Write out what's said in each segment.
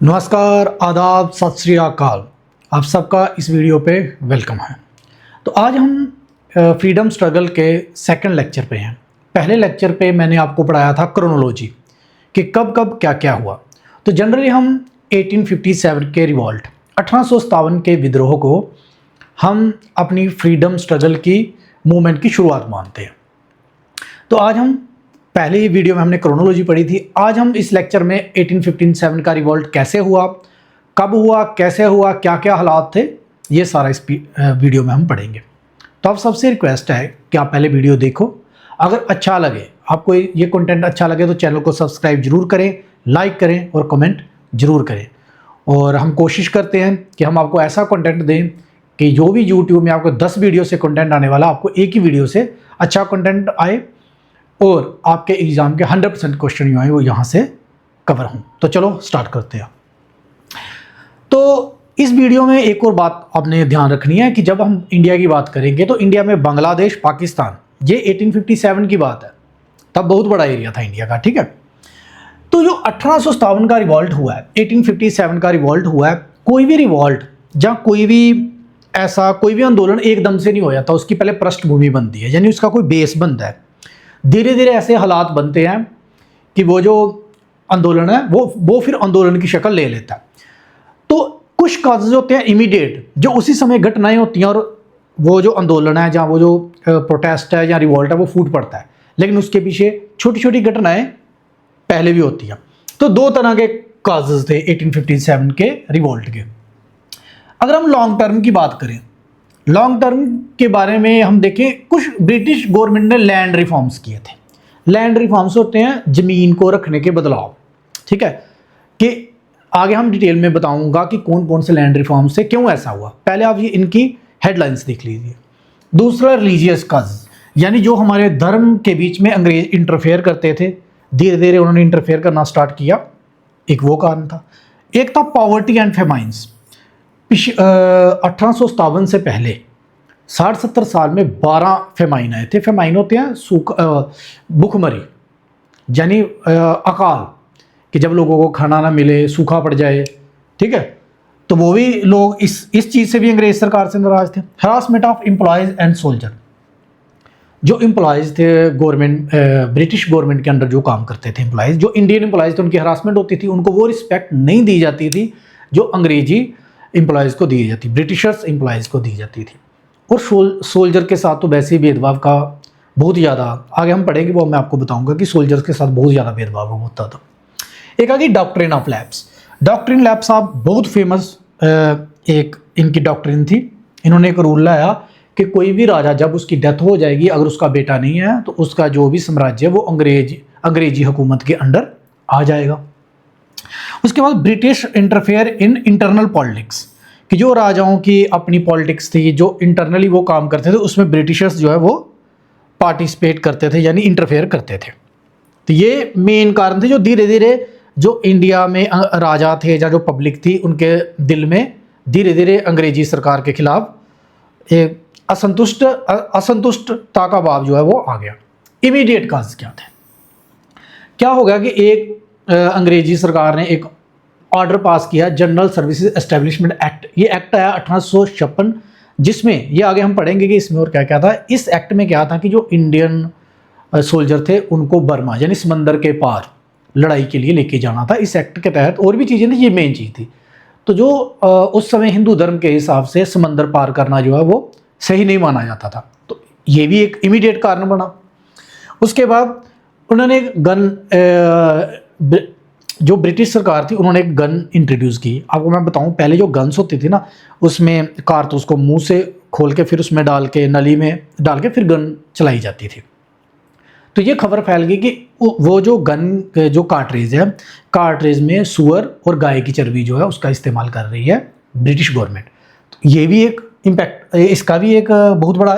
नमस्कार, आदाब, सत श्री अकाल। आप सबका इस वीडियो पे वेलकम है। तो आज हम फ्रीडम स्ट्रगल के सेकंड लेक्चर पे हैं। पहले लेक्चर पे मैंने आपको पढ़ाया था क्रोनोलॉजी कि कब कब क्या क्या हुआ। तो जनरली हम 1857 के रिवॉल्ट 1857 के विद्रोह को हम अपनी फ्रीडम स्ट्रगल की मूवमेंट की शुरुआत मानते हैं। तो आज हम पहले ही वीडियो में हमने क्रोनोलॉजी पढ़ी थी। आज हम इस लेक्चर में 1857 का रिवॉल्ट कैसे हुआ, कब हुआ, कैसे हुआ, क्या क्या हालात थे, ये सारा इस वीडियो में हम पढ़ेंगे। तो आप सबसे रिक्वेस्ट है कि आप पहले वीडियो देखो। अगर अच्छा लगे, आपको ये कंटेंट अच्छा लगे तो चैनल को सब्सक्राइब जरूर करें, लाइक करें और कमेंट जरूर करें। और हम कोशिश करते हैं कि हम आपको ऐसा कंटेंट दें कि जो भी यूट्यूब में आपको 10 वीडियो से कंटेंट आने वाला, आपको एक ही वीडियो से अच्छा कंटेंट आए और आपके एग्ज़ाम के 100% क्वेश्चन जो आए वो यहाँ से कवर हों। तो चलो स्टार्ट करते हैं। तो इस वीडियो में एक और बात आपने ध्यान रखनी है कि जब हम इंडिया की बात करेंगे तो इंडिया में बांग्लादेश, पाकिस्तान, ये 1857 की बात है। तब बहुत बड़ा एरिया था इंडिया का, ठीक है। तो जो 1857 का रिवॉल्ट हुआ है, 1857 का रिवॉल्ट हुआ है, कोई भी रिवॉल्ट या कोई भी आंदोलन एकदम से नहीं हो जाता। उसकी पहले पृष्ठभूमि बनती है, यानी उसका कोई बेस बनता है। धीरे धीरे ऐसे हालात बनते हैं कि वो जो आंदोलन है वो फिर आंदोलन की शक्ल ले लेता है। तो कुछ काजेज होते हैं इमीडिएट, जो उसी समय घटनाएं होती हैं और वो जो आंदोलन है या वो जो प्रोटेस्ट है या रिवॉल्ट है वो फूट पड़ता है। लेकिन उसके पीछे छोटी छोटी घटनाएं पहले भी होती हैं। तो दो तरह के काजेज थे 1857 के रिवॉल्ट के। अगर हम लॉन्ग टर्म की बात करें, लॉन्ग टर्म के बारे में हम देखें, कुछ ब्रिटिश गवर्नमेंट ने लैंड रिफॉर्म्स किए थे। लैंड रिफॉर्म्स होते हैं ज़मीन को रखने के बदलाव, ठीक है। कि आगे हम डिटेल में बताऊंगा कि कौन कौन से लैंड रिफॉर्म्स से क्यों ऐसा हुआ। पहले आप ये इनकी हेडलाइंस देख लीजिए। दूसरा रिलीजियस कज, यानी जो हमारे धर्म के बीच में अंग्रेज इंटरफेयर करते थे, धीरे धीरे उन्होंने इंटरफेयर करना स्टार्ट किया, एक वो कारण था। एक था पॉवर्टी एंड फेमाइंस। 1857 से पहले 60-70 साल में 12 फेमाइन आए थे। फेमाइन होते हैं भुखमरी, यानी अकाल, कि जब लोगों को खाना ना मिले, सूखा पड़ जाए, ठीक है। तो वो भी लोग इस चीज़ से भी अंग्रेज सरकार से नाराज थे। Harassment of employees and soldier, जो एम्प्लॉयज़ थे गवर्नमेंट, ब्रिटिश गवर्नमेंट के अंडर जो काम करते थे एम्प्लॉयज़, जो इंडियन एम्प्लॉयज़ थे, उनकी हरासमेंट होती थी। उनको वो रिस्पेक्ट नहीं दी जाती थी जो अंग्रेजी एम्प्लॉयज़ को दी जाती, ब्रिटिशर्स एम्प्लॉयज़ को दी जाती थी। और सोल्जर के साथ तो वैसे ही भेदभाव का बहुत ज़्यादा, आगे हम पढ़ेंगे वो मैं आपको बताऊंगा कि सोल्जर्स के साथ बहुत ज़्यादा भेदभाव होता था। एक आ गई doctrine of lapse. Doctrine lapse आप बहुत फेमस एक इनकी डॉक्ट्रिन थी। इन्होंने एक रूल लाया कि कोई भी राजा जब उसकी डेथ हो जाएगी, अगर उसका बेटा नहीं है तो उसका जो भी साम्राज्य है वो अंग्रेजी हुकूमत के अंडर आ जाएगा। उसके बाद British interfere in internal politics, कि जो राजाओं की अपनी पॉलिटिक्स थी, जो इंटरनली वो काम करते थे, उसमें ब्रिटिशर्स जो है वो पार्टिसिपेट करते थे, यानी इंटरफेयर करते थे। तो ये मेन कारण थे जो धीरे धीरे जो इंडिया में राजा थे या जो पब्लिक थी, उनके दिल में धीरे धीरे अंग्रेजी सरकार के खिलाफ एक असंतुष्टता का भाव जो है वो आ गया। इमीडिएट काज क्या थे? क्या हो गया कि एक अंग्रेजी सरकार ने एक ऑर्डर पास किया, जनरल सर्विसेज एस्टेब्लिशमेंट एक्ट। ये एक्ट आया 1856, जिसमें ये आगे हम पढ़ेंगे कि इसमें और क्या क्या था। इस एक्ट में क्या था कि जो इंडियन सोल्जर थे उनको बर्मा यानी समंदर के पार लड़ाई के लिए लेके जाना था। इस एक्ट के तहत और भी चीज़ें थी, ये मेन चीज़ थी। तो जो उस समय हिंदू धर्म के हिसाब से समंदर पार करना जो है वो सही नहीं माना जाता था। तो ये भी एक इमीडिएट कारण बना। उसके बाद उन्होंने एक गन, जो ब्रिटिश सरकार थी उन्होंने एक गन इंट्रोड्यूस की। आपको मैं बताऊं, पहले जो गन्स होती थी ना, उसमें कारतूस को मुंह से खोल के फिर उसमें डाल के, नली में डाल के फिर गन चलाई जाती थी। तो ये खबर फैल गई कि वो जो गन जो कार्ट्रिज है, कार्ट्रिज में सुअर और गाय की चर्बी जो है उसका इस्तेमाल कर रही है ब्रिटिश गवर्नमेंट। तो ये भी एक इम्पैक्ट, इसका भी एक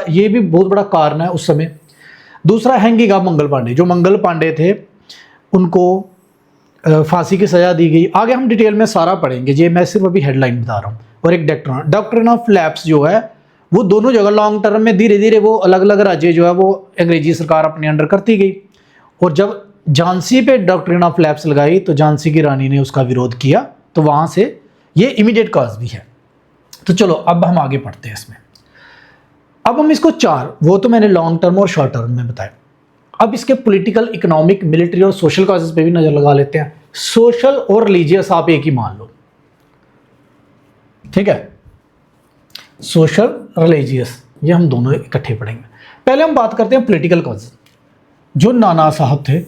ये भी बहुत बड़ा कारण है उस समय। दूसरा हैंगिंग ऑफ मंगल पांडे। जो मंगल पांडे थे उनको फांसी की सज़ा दी गई। आगे हम डिटेल में सारा पढ़ेंगे, ये मैं सिर्फ अभी हेडलाइन बता रहा हूँ। और एक डॉक्ट्रिन ऑफ लैप्स जो है वो दोनों जगह लॉन्ग टर्म में धीरे धीरे वो अलग अलग राज्य जो है वो अंग्रेजी सरकार अपने अंडर करती गई। और जब झांसी पे डॉक्ट्रिन ऑफ लैप्स लगाई तो झांसी की रानी ने उसका विरोध किया तो वहाँ से ये इमीडिएट कॉज भी है। तो चलो अब हम आगे पढ़ते हैं इसमें। अब हम इसको चार, वो तो मैंने लॉन्ग टर्म और शॉर्ट टर्म में बताया, अब इसके पॉलिटिकल, इकोनॉमिक, मिलिट्री और सोशल कॉजेज पे भी नज़र लगा लेते हैं। सोशल और रिलीजियस आप एक ही मान लो, ठीक है, सोशल, रिलीजियस, ये हम दोनों इकट्ठे पढ़ेंगे। पहले हम बात करते हैं पॉलिटिकल कॉज। जो नाना साहब थे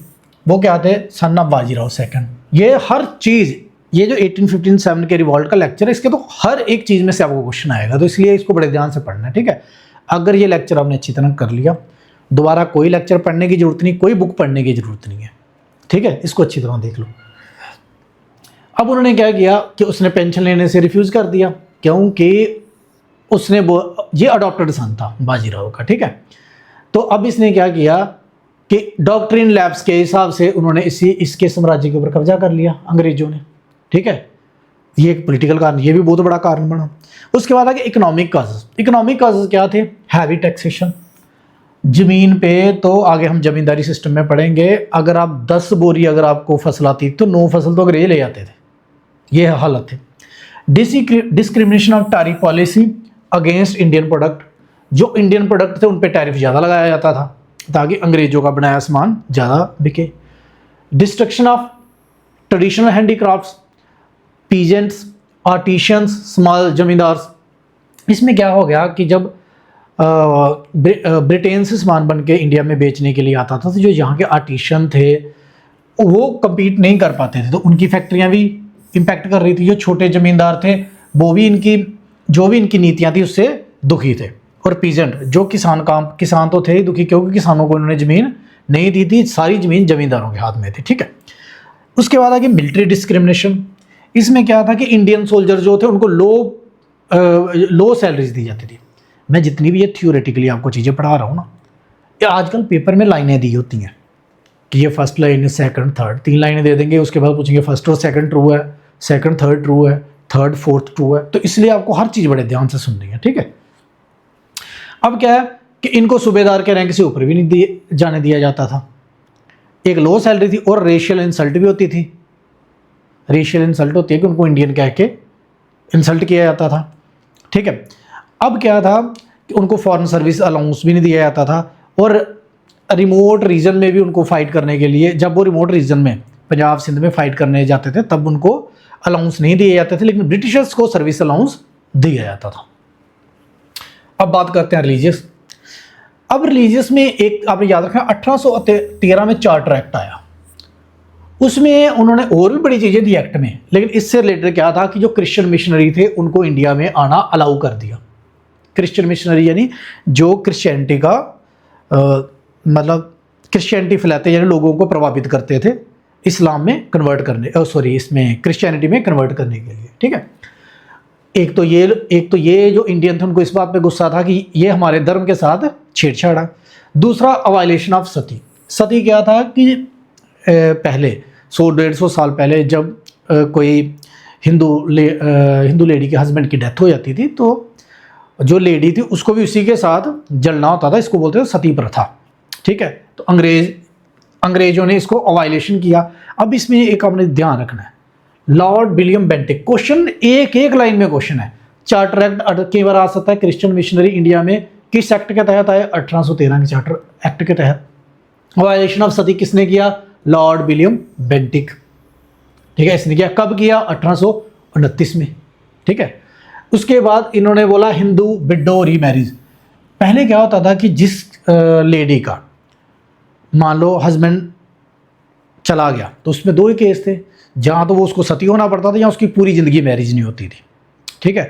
वो क्या थे, सन ऑफ बाजीराव सेकंड। ये हर चीज़, ये जो 1857 के रिवॉल्ट का लेक्चर है, इसके तो हर एक चीज़ में से आपको क्वेश्चन आएगा, तो इसलिए इसको बड़े ध्यान से पढ़ना है, ठीक है। अगर ये लेक्चर आपने अच्छी तरह कर लिया, दोबारा कोई लेक्चर पढ़ने की जरूरत नहीं, कोई बुक पढ़ने की जरूरत नहीं है, ठीक है, इसको अच्छी तरह देख लो। अब उन्होंने क्या किया कि उसने पेंशन लेने से रिफ्यूज़ कर दिया, क्योंकि उसने वो, ये अडॉप्टेड सन था बाजीराव का, ठीक है। तो अब इसने क्या किया कि डॉक्ट्रिन लैब्स के हिसाब से उन्होंने इसके साम्राज्य के ऊपर कब्जा कर लिया अंग्रेजों ने, ठीक है। ये एक पॉलिटिकल कारण, ये भी बहुत बड़ा कारण बना। उसके बाद आगे इकोनॉमिक काजेज। इकोनॉमिक काजेज क्या थे, हैवी टैक्सेशन ज़मीन पे, तो आगे हम जमींदारी सिस्टम में पढ़ेंगे। अगर आप 10 बोरी अगर आपको फसल आती तो 9 फसल तो अंग्रेज ले जाते थे, ये हालत थे। Discrimination of tariff policy against Indian product, जो इंडियन प्रोडक्ट थे उन पे टैरिफ ज़्यादा लगाया जाता था ताकि अंग्रेजों का बनाया सामान ज़्यादा बिके। Destruction of traditional handicrafts, peasants, artisans, small zamindars. इसमें क्या हो गया कि जब ब्रिटेन से सामान बन के इंडिया में बेचने के लिए आता था, तो जो यहाँ के आर्टिशियन थे वो कम्पीट नहीं कर पाते थे, तो उनकी फैक्ट्रियाँ भी इम्पैक्ट कर रही थी। जो छोटे ज़मींदार थे वो भी जो भी इनकी नीतियाँ थी उससे दुखी थे। और पीजेंट, जो किसान तो थे ही दुखी, क्योंकि किसानों को इन्होंने ज़मीन नहीं दी थी, सारी ज़मीन ज़मींदारों के हाथ में थी, ठीक है। उसके बाद आगे मिलिट्री डिस्क्रिमिनेशन। इसमें क्या था कि इंडियन सोल्जर जो थे उनको लो सैलरीज दी जाती थी। मैं जितनी भी ये थ्योरेटिकली आपको चीज़ें पढ़ा रहा हूँ ना, ये आजकल पेपर में लाइनें दी होती हैं कि ये फर्स्ट लाइन है, सेकंड, थर्ड, 3 लाइनें दे देंगे, उसके बाद पूछेंगे फर्स्ट और सेकंड ट्रू है, सेकंड थर्ड ट्रू है, थर्ड फोर्थ ट्रू है। तो इसलिए आपको हर चीज़ बड़े ध्यान से सुननी है, ठीक है। अब क्या है कि इनको सूबेदार के रैंक से ऊपर भी नहीं जाने दिया जाता था। एक लो सैलरी थी और रेशियल इंसल्ट भी होती थी। रेशियल इंसल्ट होती है कि उनको इंडियन कह के इंसल्ट किया जाता था, ठीक है। अब क्या था कि उनको फॉरेन सर्विस अलाउंस भी नहीं दिया जाता था, और रिमोट रीजन में भी उनको फाइट करने के लिए, जब वो रिमोट रीजन में पंजाब सिंध में फाइट करने जाते थे तब उनको अलाउंस नहीं दिए जाते थे, लेकिन ब्रिटिशर्स को सर्विस अलाउंस दिया जाता था। अब बात करते हैं रिलीजियस। अब रिलीजियस में एक आपने याद रखना, 1813 में चार्टर एक्ट आया, उसमें उन्होंने और भी बड़ी चीज़ें दी एक्ट में, लेकिन इससे रिलेटेड क्या था कि जो क्रिश्चियन मिशनरी थे उनको इंडिया में आना अलाउ कर दिया। क्रिश्चियन मिशनरी यानी जो क्रिश्चियनिटी का मतलब क्रिश्चियनिटी फैलाते, यानी लोगों को प्रभावित करते थे इस्लाम में कन्वर्ट करने, इसमें क्रिश्चियनिटी में कन्वर्ट करने के लिए, ठीक है। एक तो ये जो इंडियन थे उनको इस बात पे गुस्सा था कि ये हमारे धर्म के साथ छेड़छाड़ है। दूसरा अवाइलेशन ऑफ सती। सती क्या था कि पहले 100-150 साल पहले जब कोई हिंदू लेडी के हस्बैंड की डेथ हो जाती थी, तो जो लेडी थी उसको भी उसी के साथ जलना होता था, इसको बोलते थे सती प्रथा, ठीक है। तो अंग्रेजों ने इसको अवाइलेशन किया। अब इसमें एक आपने ध्यान रखना है, लॉर्ड विलियम बेंटिक, क्वेश्चन एक लाइन में क्वेश्चन है। चार्टर एक्ट कई बार आ सकता है, क्रिश्चियन मिशनरी इंडिया में किस एक्ट के तहत आए, 1813 के चार्टर एक्ट के तहत। वायलेशन ऑफ सती किसने किया, लॉर्ड विलियम बेंटिक, ठीक है। इसने किया, कब किया, 1829 में, ठीक है। उसके बाद इन्होंने बोला हिंदू विडो रीमैरिज। पहले क्या होता था कि जिस लेडी का मान लो हस्बैंड चला गया तो उसमें 2 ही केस थे, जहाँ तो वो उसको सती होना पड़ता था या उसकी पूरी ज़िंदगी मैरिज नहीं होती थी, ठीक है।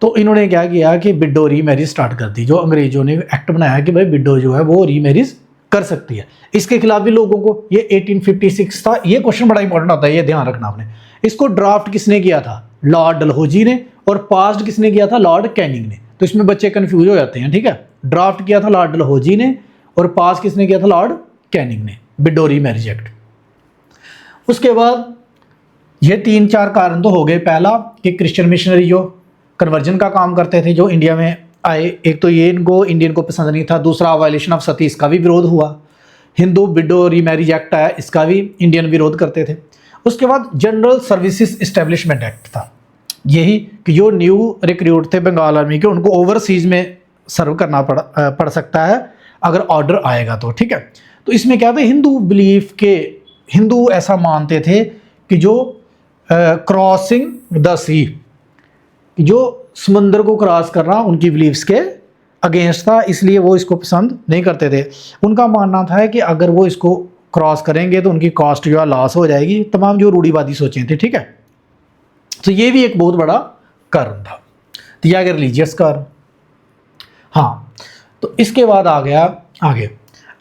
तो इन्होंने क्या किया कि विडो रीमैरिज स्टार्ट कर दी। जो अंग्रेजों ने एक्ट बनाया कि भाई विडो जो है वो रीमैरिज कर सकती है। इसके खिलाफ भी लोगों को, ये 1856 था। ये क्वेश्चन बड़ा इंपॉर्टेंट आता है, ये ध्यान रखना आपने। इसको ड्राफ्ट किसने किया था, लॉर्ड डलहौजी ने, और पास्ड किसने किया था, लॉर्ड कैनिंग ने। तो इसमें बच्चे कंफ्यूज हो जाते हैं, ठीक है। ड्राफ्ट किया था लॉर्ड डलहौजी ने और पास किसने किया था, लॉर्ड कैनिंग ने, विडो रीमैरिज एक्ट। उसके बाद ये 3-4 कारण तो हो गए। पहला कि क्रिश्चियन मिशनरी जो कन्वर्जन का काम करते थे जो इंडिया में आए, एक तो ये इनको इंडियन को पसंद नहीं था। दूसरा वायलेशन ऑफ सती, इसका भी विरोध हुआ। हिंदू विडो रीमैरिज एक्ट आया, इसका भी इंडियन विरोध करते थे। उसके बाद जनरल सर्विसेज इस्टेब्लिशमेंट एक्ट था, यही कि जो न्यू रिक्रूट थे बंगाल आर्मी के उनको ओवरसीज में सर्व करना पड़ सकता है अगर ऑर्डर आएगा तो, ठीक है। तो इसमें क्या था, हिंदू बिलीफ के, हिंदू ऐसा मानते थे कि जो क्रॉसिंग द सी, जो समुंदर को क्रॉस करना उनकी बिलीफ्स के अगेंस्ट था, इसलिए वो इसको पसंद नहीं करते थे। उनका मानना था कि अगर वो इसको क्रॉस करेंगे तो उनकी कॉस्ट जो है लॉस हो जाएगी, तमाम जो रूढ़िवादी सोचें थे, ठीक है। तो ये भी एक बहुत बड़ा कारण था। तो यह रिलीजियस कारण। हाँ, तो इसके बाद आ गया आगे।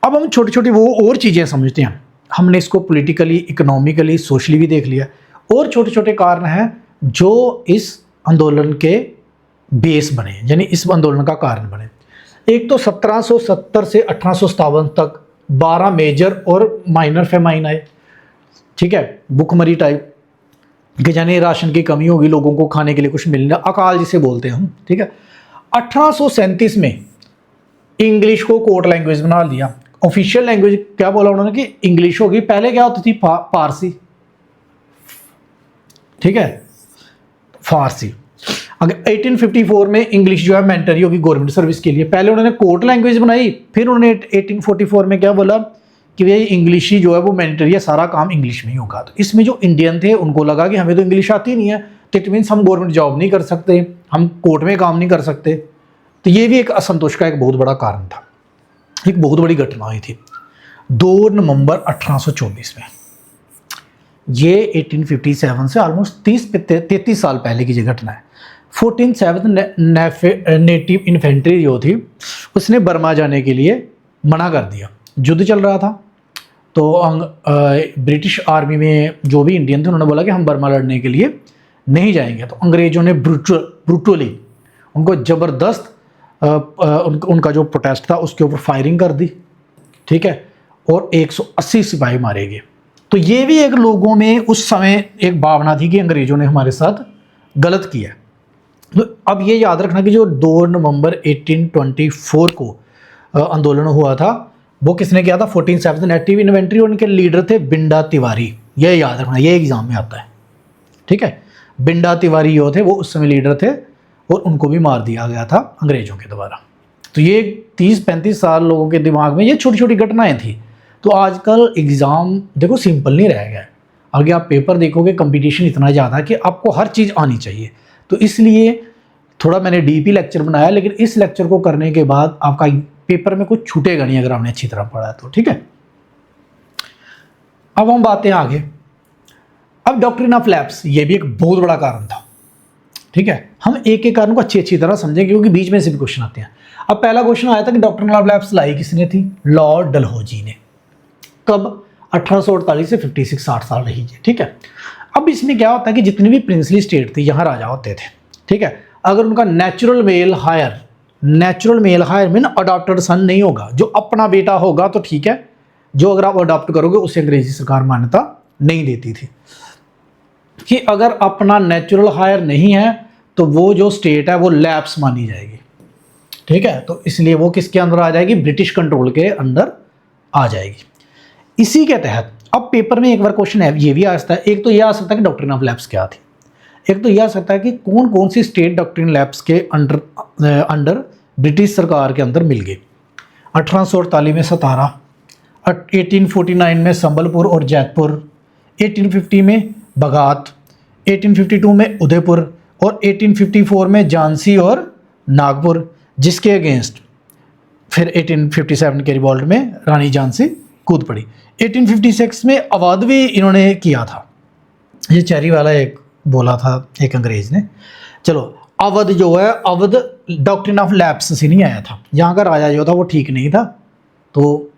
अब हम छोटी छोटी वो और चीज़ें समझते हैं। हमने इसको पॉलिटिकली, इकोनॉमिकली, सोशली भी देख लिया। और छोटे छोटे कारण हैं जो इस आंदोलन के बेस बने, यानी इस आंदोलन का कारण बने। एक तो 1770 से 1857 तक 12 मेजर और माइनर फेमाइन आए, ठीक है, भुखमरी टाइप, कि यानी राशन की कमी होगी, लोगों को खाने के लिए कुछ मिलना, अकाल जिसे बोलते हैं हम, ठीक है। 1837 में इंग्लिश को कोर्ट लैंग्वेज बना दिया। ऑफिशियल लैंग्वेज क्या बोला उन्होंने कि इंग्लिश होगी, पहले क्या होती थी फारसी, ठीक है, फारसी। अगर 1854 में इंग्लिश जो है मैंडेटरी होगी गवर्नमेंट सर्विस के लिए, पहले उन्होंने कोर्ट लैंग्वेज बनाई, फिर उन्होंने 1844 में क्या बोला कि भाई इंग्लिश ही जो है वो मैंडेटरी है, सारा काम इंग्लिश में ही होगा। तो इसमें जो इंडियन थे उनको लगा कि हमें तो इंग्लिश आती नहीं है, तो इट मीन्स हम गवर्नमेंट जॉब नहीं कर सकते, हम कोर्ट में काम नहीं कर सकते। तो ये भी एक असंतोष का एक बहुत बड़ा कारण था। एक बहुत बड़ी घटना हुई थी 2 नवंबर 1824 में। ये 1857 से ऑलमोस्ट 33 साल पहले की ये घटना है। 14th नेटिव इन्फेंट्री जो थी उसने बर्मा जाने के लिए मना कर दिया। युद्ध चल रहा था, तो ब्रिटिश आर्मी में जो भी इंडियन थे उन्होंने बोला कि हम बर्मा लड़ने के लिए नहीं जाएंगे। तो अंग्रेज़ों ने ब्रूटली उनको ज़बरदस्त उनका जो प्रोटेस्ट था उसके ऊपर फायरिंग कर दी, ठीक है, और 180 सिपाही मारे गए। तो ये भी एक लोगों में उस समय एक भावना थी कि अंग्रेज़ों ने हमारे साथ गलत किया। तो अब ये याद रखना कि जो 2 नवंबर 1824 को आंदोलन हुआ था वो किसने किया था, 14th नेटिव इन्फेंट्री, और उनके लीडर थे बिंडा तिवारी। ये याद रखना, ये एग्जाम में आता है, ठीक है। बिंडा तिवारी जो थे वो उस समय लीडर थे और उनको भी मार दिया गया था अंग्रेज़ों के द्वारा। तो ये 30-35 साल लोगों के दिमाग में ये छोटी छोटी घटनाएं थी। तो आजकल एग्ज़ाम देखो सिंपल नहीं रह गया है। आगे आप पेपर देखोगे, कंपटीशन इतना ज़्यादा है कि आपको हर चीज़ आनी चाहिए। तो इसलिए थोड़ा मैंने डीपी लेक्चर बनाया, लेकिन इस लेक्चर को करने के बाद आपका पेपर में कुछ छूटेगा नहीं अगर आपने अच्छी तरह पढ़ा है तो, ठीक है। अब हम बातें आगे। अब डॉक्ट्रिन ऑफ लैप्स, ये भी एक बहुत बड़ा कारण था, ठीक है। हम एक एक कारण को अच्छी तरह समझेंगे क्योंकि बीच में से भी क्वेश्चन आते हैं। अब पहला क्वेश्चन आया था कि डॉक्ट्रिन ऑफ लैप्स लाई किसने थी, लॉर्ड डलहौजी ने। कब, 1848 से 56, 60 साल रही है, ठीक है। अब इसमें क्या होता है कि जितनी भी प्रिंसली स्टेट थी यहाँ राजा होते थे, ठीक है। अगर उनका natural male higher mean adopted son नहीं होगा, जो अपना बेटा होगा तो ठीक है, जो अगर आप अडॉप्ट करोगे उसे अंग्रेजी सरकार मान्यता नहीं देती थी। कि अगर अपना नेचुरल हायर नहीं है तो वो जो स्टेट है वो लैप्स मानी जाएगी, ठीक है। तो इसलिए वो किसके अंदर आ जाएगी, ब्रिटिश कंट्रोल के अंदर आ जाएगी। इसी के तहत अब पेपर में एक बार क्वेश्चन है, ये भी आ सकता है। एक तो ये आ सकता है कि डॉक्ट्रिन ऑफ लैप्स क्या थी, एक तो यह आ सकता है कि कौन कौन सी स्टेट डॉक्ट्रिन लैप्स के अंडर ब्रिटिश सरकार के अंदर मिल गई। 1848 में सतारा, 1849 में संबलपुर और जैतपुर, 1850 में बगात, 1852 में उदयपुर और 1854 में झांसी और नागपुर, जिसके अगेंस्ट फिर 1857 के रिवॉल्ट में रानी झांसी कूद पड़ी। 1856 में अवध भी इन्होंने किया था, ये चेरी वाला एक बोला था एक अंग्रेज ने। चलो अवध जो है, अवध डॉक्ट्रिन ऑफ लैप्स से नहीं आया था, यहाँ का राजा जो था वो ठीक नहीं था। तो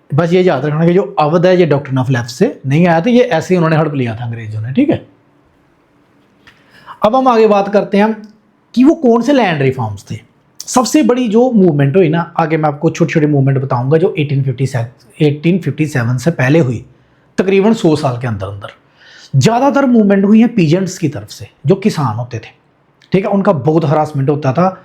बस ये याद रखना कि जो अवध है ये डॉक्ट्रिन ऑफ लैप्स से नहीं आया था, ये ऐसे ही उन्होंने हड़प लिया था अंग्रेजों ने, ठीक है। अब हम आगे बात करते हैं कि वो कौन से लैंड रिफॉर्म्स थे। सबसे बड़ी जो मूवमेंट हुई ना, आगे मैं आपको छोटी छोटी मूवमेंट बताऊंगा जो 1857 से पहले हुई, तकरीबन 100 साल के अंदर अंदर। ज़्यादातर मूवमेंट हुई है पीजेंट्स की तरफ से, जो किसान होते थे, ठीक है। उनका बहुत हरासमेंट होता था,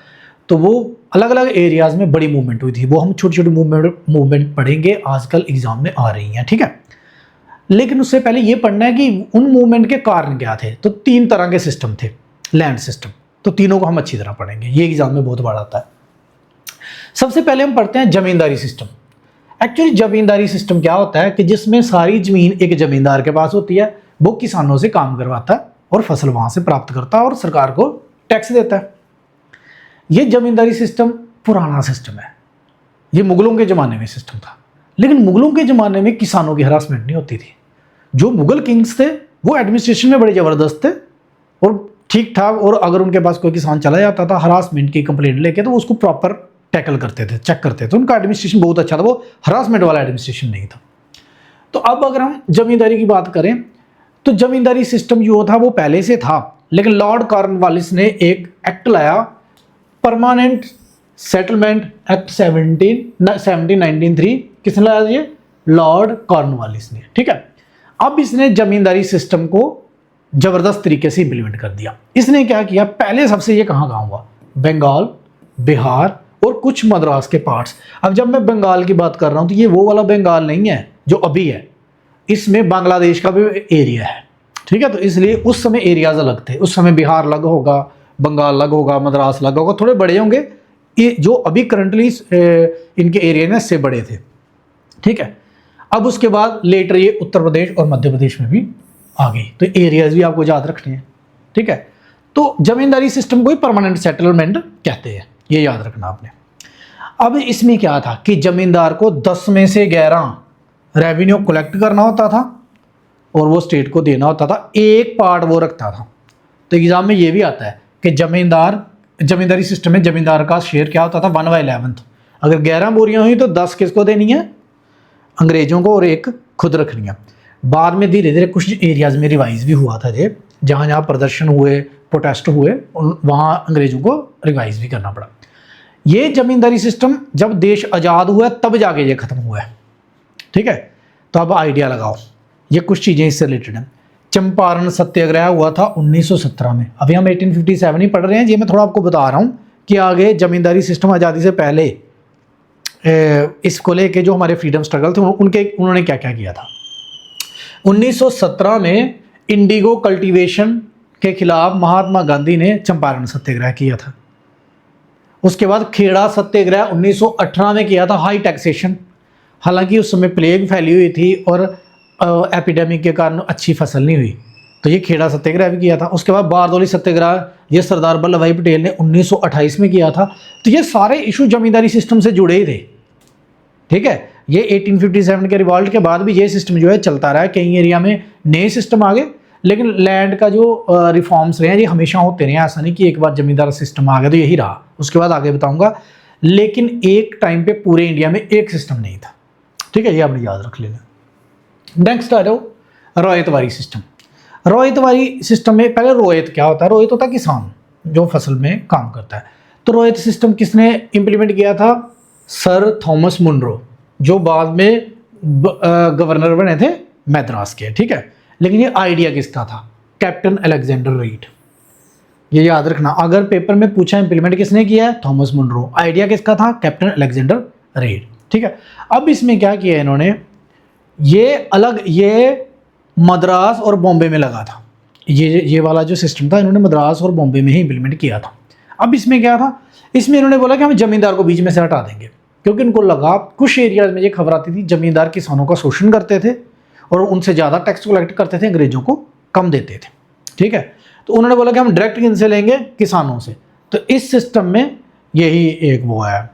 तो वो अलग अलग एरियाज़ में बड़ी मूवमेंट हुई थी। वो हम छोटी छोटी मूवमेंट पढ़ेंगे, आजकल एग्जाम में आ रही हैं, ठीक है। लेकिन उससे पहले ये पढ़ना है कि उन मूवमेंट के कारण क्या थे। तो 3 तरह के सिस्टम थे लैंड सिस्टम, तो तीनों को हम अच्छी तरह पढ़ेंगे, ये एग्जाम में बहुत बार आता है। सबसे पहले हम पढ़ते हैं जमींदारी सिस्टम। एक्चुअली जमींदारी सिस्टम क्या होता है कि जिसमें सारी जमीन एक जमींदार के पास होती है, वो किसानों से काम करवाता है और फसल वहाँ से प्राप्त करता है और सरकार को टैक्स देता है। ये जमींदारी सिस्टम पुराना सिस्टम है, ये मुगलों के ज़माने में सिस्टम था। लेकिन मुगलों के ज़माने में किसानों की हरासमेंट नहीं होती थी। जो मुगल किंग्स थे वो एडमिनिस्ट्रेशन में बड़े ज़बरदस्त थे और ठीक ठाक, और अगर उनके पास कोई किसान चला जाता था हरासमेंट की कंप्लेंट लेके, तो उसको प्रॉपर टैकल करते थे, चेक करते थे। उनका एडमिनिस्ट्रेशन बहुत अच्छा था, वो हरासमेंट वाला एडमिनिस्ट्रेशन नहीं था। तो अब अगर हम जमींदारी की बात करें तो जमींदारी सिस्टम जो था वो पहले से था, लेकिन लॉर्ड कॉर्नवालिस ने एक एक्ट लाया, परमानेंट सेटलमेंट एक्ट 1793। किसने लाया ये? लॉर्ड कॉर्नवालिस ने। ठीक है, अब इसने जमींदारी सिस्टम को जबरदस्त तरीके से इंप्लीमेंट कर दिया। इसने क्या किया, पहले सबसे ये कहाँ गाँव हुआ? बंगाल, बिहार और कुछ मद्रास के पार्ट्स। अब जब मैं बंगाल की बात कर रहा हूँ तो ये वो वाला बंगाल नहीं है जो अभी है, इसमें बांग्लादेश का भी एरिया है। ठीक है, तो इसलिए उस समय एरियाज अलग थे। उस समय बिहार अलग होगा, बंगाल अलग होगा, मद्रास अलग होगा, थोड़े बड़े होंगे। ये जो अभी करंटली इनके एरिया में इससे बड़े थे। ठीक है, अब उसके बाद लेटर ये उत्तर प्रदेश और मध्य प्रदेश में भी आ गई, तो एरियाज भी आपको याद रखने हैं। ठीक है, तो जमींदारी सिस्टम को ही परमानेंट सेटलमेंट कहते हैं, ये याद रखना आपने। अब इसमें क्या था कि जमींदार को 10 में से 11 रेवेन्यू कलेक्ट करना होता था और वो स्टेट को देना होता था, एक पार्ट वो रखता था। तो एग्जाम में ये भी आता है कि जमींदारी सिस्टम में जमींदार का शेयर क्या होता था? 1/11। अगर 11 बोरियां हुई तो 10 किसको देनी है? अंग्रेजों को, और एक खुद रखनी है। बाद में धीरे धीरे कुछ एरियाज में रिवाइज भी हुआ था, ये जहाँ जहाँ प्रदर्शन हुए, प्रोटेस्ट हुए, वहाँ अंग्रेजों को रिवाइज भी करना पड़ा। ये जमींदारी सिस्टम जब देश आज़ाद हुआ तब जाके ये ख़त्म हुआ है। ठीक है, तो अब आइडिया लगाओ, ये कुछ चीज़ें इससे रिलेटेड हैं। चंपारण सत्याग्रह हुआ था 1917 में। अभी हम 1857 ही पढ़ रहे हैं, ये मैं थोड़ा आपको बता रहा हूँ कि आगे जमींदारी सिस्टम आज़ादी से पहले इसको लेके जो हमारे फ्रीडम स्ट्रगल थे उन्होंने क्या क्या किया था। 1917 में इंडिगो कल्टीवेशन के खिलाफ महात्मा गांधी ने चंपारण सत्याग्रह किया था। उसके बाद खेड़ा सत्याग्रह 1918 में किया था, हाई टैक्सेशन। हालांकि उस समय प्लेग फैली हुई थी और एपिडेमिक के कारण अच्छी फसल नहीं हुई, तो ये खेड़ा सत्याग्रह भी किया था। उसके बाद बारदौली सत्याग्रह ये सरदार वल्लभ भाई पटेल ने 1928 में किया था। तो ये सारे इशू जमींदारी सिस्टम से जुड़े ही थे। ठीक है, ये 1857 के रिवॉल्ट के बाद भी ये सिस्टम जो है चलता रहा है। कई एरिया में नए सिस्टम आ गए, लेकिन लैंड का जो रिफॉर्म्स रहे हैं ये हमेशा होते रहे हैं। ऐसा नहीं कि एक बार जमींदार सिस्टम आ गया तो यही रहा, उसके बाद आगे बताऊंगा। लेकिन एक टाइम पे पूरे इंडिया में एक सिस्टम नहीं था। ठीक है, ये आपने याद रख लेना। नेक्स्ट आ जाओ, रॉयतवारी सिस्टम। रॉयतवारी सिस्टम में पहले रोयत क्या होता है? रोयत होता है किसान जो फसल में काम करता है। तो रोयत सिस्टम किसने इंप्लीमेंट किया था? सर थॉमस मुनरो, जो बाद में गवर्नर बने थे मद्रास के। ठीक है, लेकिन ये आइडिया किसका था? Captain Alexander read. ये याद रखना, अगर पेपर में पूछा इंप्लीमेंट किसने किया है? Thomas Munro. आइडिया किसका था? Captain Alexander read. ठीक है, अब इसमें क्या किया इन्होंने, ये मद्रास और बॉम्बे में लगा था। ये वाला जो सिस्टम था इन्होंने मद्रास और बॉम्बे में ही इंप्लीमेंट किया था। अब इसमें क्या था, इसमें इन्होंने बोला कि हम जमींदार को बीच में से हटा देंगे, क्योंकि इनको लगा, कुछ एरियाज में ये खबर आती थी जमींदार किसानों का शोषण करते थे और उनसे ज़्यादा टैक्स कलेक्ट करते थे, अंग्रेजों को कम देते थे। ठीक है, तो उन्होंने बोला कि हम डायरेक्ट इनसे लेंगे, किसानों से। तो इस सिस्टम में यही एक वो है।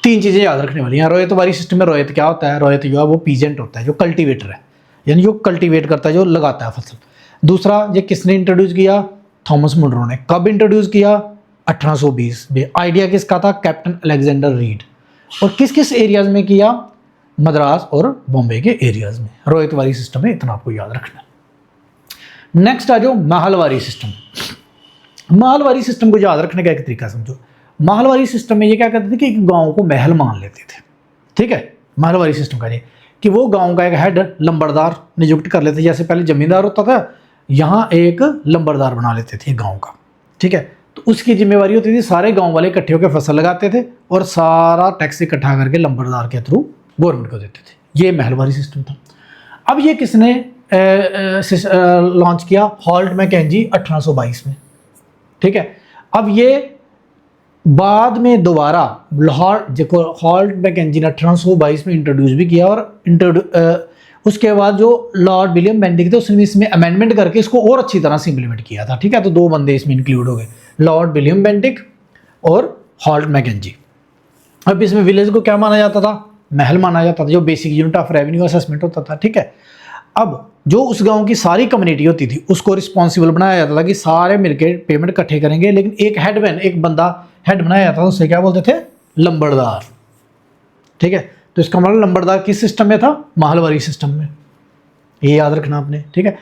3 चीज़ें याद रखने वाली हैं। रोयतवारी सिस्टम में रोयत क्या होता है? रोयत जो है वो पीजेंट होता है, जो कल्टीवेटर है, यानी जो कल्टीवेट करता है, जो लगाता है फसल। दूसरा, ये किसने इंट्रोड्यूस किया? थॉमस मुनरो ने। कब इंट्रोड्यूस किया? 1820 में। आइडिया किसका था? Captain Alexander read. और किस किस एरियाज में किया? मद्रास और बॉम्बे के एरियाज में। रोयतवारी सिस्टम में इतना आपको याद रखना। नेक्स्ट आ जाओ, महलवारी सिस्टम। महलवारी सिस्टम को याद रखने का एक तरीका समझो। महलवारी सिस्टम में ये क्या करते थे कि एक गांव को महल मान लेते थे। ठीक है, महलवारी सिस्टम का ये कि वो गांव का एक हेड लंबरदार नियुक्त कर लेते, जैसे पहले जमींदार होता था, यहाँ एक लंबरदार बना लेते थे गांव का। ठीक है, तो उसकी जिम्मेवारी होती थी सारे गांव वाले इकट्ठे होकर फसल लगाते थे और सारा टैक्स इकट्ठा करके लंबरदार के थ्रू गवर्नमेंट को देते थे। ये महलवारी सिस्टम था। अब ये किसने लॉन्च किया? हॉल्ट मैकेंजी 1822 में, ठीक है। अब ये बाद में दोबारा लाहौर देखो हॉल्ट मैकेंजी ने 1822 में इंट्रोड्यूस भी किया, और उसके बाद जो लॉर्ड विलियम बेंटिक थे उसने इसमें अमेंडमेंट करके इसको और अच्छी तरह से इंप्लीमेंट किया था, ठीक है। तो 2 बंदे इसमें इंक्लूड हो गए, लॉर्ड विलियम बेंटिक और हॉल्ट मैकेंजी। अब इसमें विलेज को क्या माना जाता था? महल माना जाता था, जो basic unit of revenue assessment होता था, ठीक है। अब जो उस गांव की सारी कम्युनिटी होती थी उसको रिस्पॉन्सिबल बनाया जाता था कि सारे मिलकर पेमेंट इकट्ठे करेंगे, लेकिन एक हेडमैन, एक बंदा हेड बनाया जाता था, उससे क्या बोलते थे? लंबड़दार, ठीक है। तो इसका मतलब लंबड़दार किस सिस्टम में था? माहलवारी सिस्टम में, ये याद रखना आपने, ठीक है।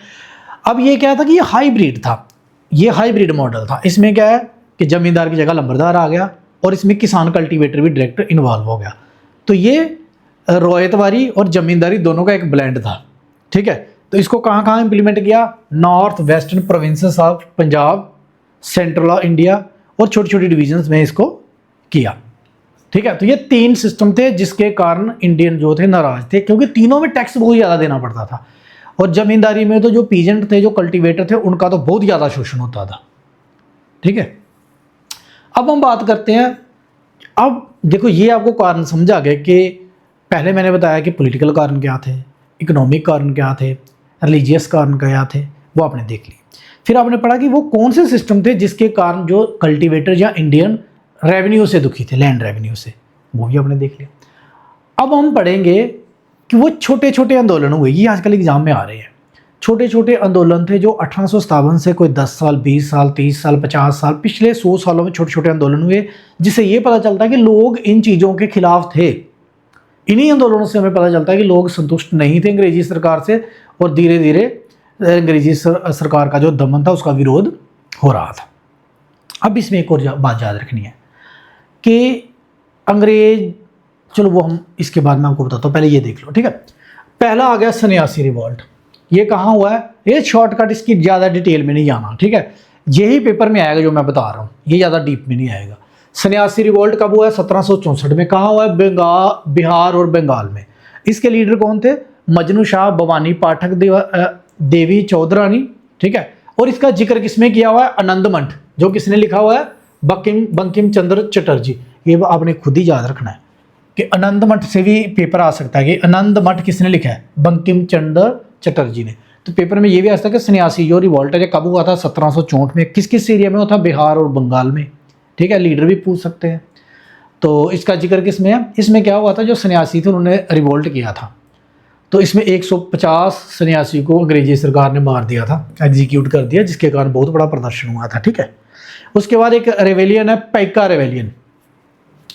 अब ये क्या था कि ये हाइब्रिड था, ये हाइब्रिड मॉडल था। इसमें क्या है कि जमींदार की जगह लंबड़दार आ गया, और इसमें किसान कल्टीवेटर भी डायरेक्ट इन्वॉल्व हो गया। तो ये रोयतवारी और जमींदारी दोनों का एक ब्लेंड था, ठीक है। तो इसको कहाँ कहाँ इंप्लीमेंट किया? North western provinces of Punjab, central India और छोटी छोटी डिविजन्स में इसको किया, ठीक है। तो ये 3 सिस्टम थे जिसके कारण इंडियन जो थे नाराज थे, क्योंकि तीनों में टैक्स बहुत ज़्यादा देना पड़ता था, और जमींदारी में तो जो पीजेंट थे, जो कल्टीवेटर थे, उनका तो बहुत ज़्यादा शोषण होता था, ठीक है। अब हम बात करते हैं, अब देखो ये आपको कारण समझा गया कि पहले मैंने बताया कि पॉलिटिकल कारण क्या थे, इकोनॉमिक कारण क्या थे, रिलीजियस कारण क्या थे, वो आपने देख लिए। फिर आपने पढ़ा कि वो कौन से सिस्टम थे जिसके कारण जो कल्टीवेटर या इंडियन रेवेन्यू से दुखी थे, लैंड रेवेन्यू से, वो भी आपने देख लिया। अब हम पढ़ेंगे कि वो छोटे छोटे आंदोलन हुए, ये आजकल एग्जाम में आ रहे हैं। छोटे छोटे आंदोलन थे जो 1857 से कोई 10 साल, 20 साल, 30 साल, 50 साल, पिछले 100 सालों में छोटे छोटे आंदोलन हुए, जिससे ये पता चलता है कि लोग इन चीज़ों के खिलाफ थे। इन्हीं आंदोलनों से हमें पता चलता है कि लोग संतुष्ट नहीं थे अंग्रेजी सरकार से, और धीरे धीरे अंग्रेजी सरकार का जो दमन था उसका विरोध हो रहा था। अब इसमें एक और बात याद रखनी है कि अंग्रेज, चलो वो हम इसके बाद में आपको बताता हूँ, पहले ये देख लो, ठीक है। पहला आ गया सन्यासी रिवॉल्ट। ये कहाँ हुआ है? ये शॉर्टकट, इसकी ज़्यादा डिटेल में नहीं जाना, ठीक है। यही पेपर में आएगा जो मैं बता रहा हूँ, ये ज़्यादा डीप में नहीं आएगा। सन्यासी रिवॉल्ट कब हुआ है? 1764 में। कहाँ हुआ है? बिहार और बंगाल में। इसके लीडर कौन थे? मजनू शाह, भवानी पाठक, देवी चौधरानी, ठीक है। और इसका जिक्र किसमें किया हुआ है? आनंद मठ, जो किसने लिखा हुआ है? बंकिम चंद्र चटर्जी। ये आपने खुद ही याद रखना है कि आनंद मठ से भी पेपर आ सकता है कि आनंद मठ किसने लिखा है? बंकिम चंद्र चटर्जी ने। तो पेपर में ये भी आ सकता है कि सन्यासी जो रिवॉल्ट है कब हुआ था? 1764 में। किस किस एरिया में हुआ था? बिहार और बंगाल में, ठीक है। लीडर भी पूछ सकते हैं। तो इसका जिक्र किसमें है? इसमें क्या हुआ था, जो सन्यासी थे उन्होंने रिवोल्ट किया था, तो इसमें 150 सन्यासी को अंग्रेजी सरकार ने मार दिया था, एग्जीक्यूट कर दिया, जिसके कारण बहुत बड़ा प्रदर्शन हुआ था, ठीक है। उसके बाद एक रेवेलियन है, पैका रेवेलियन,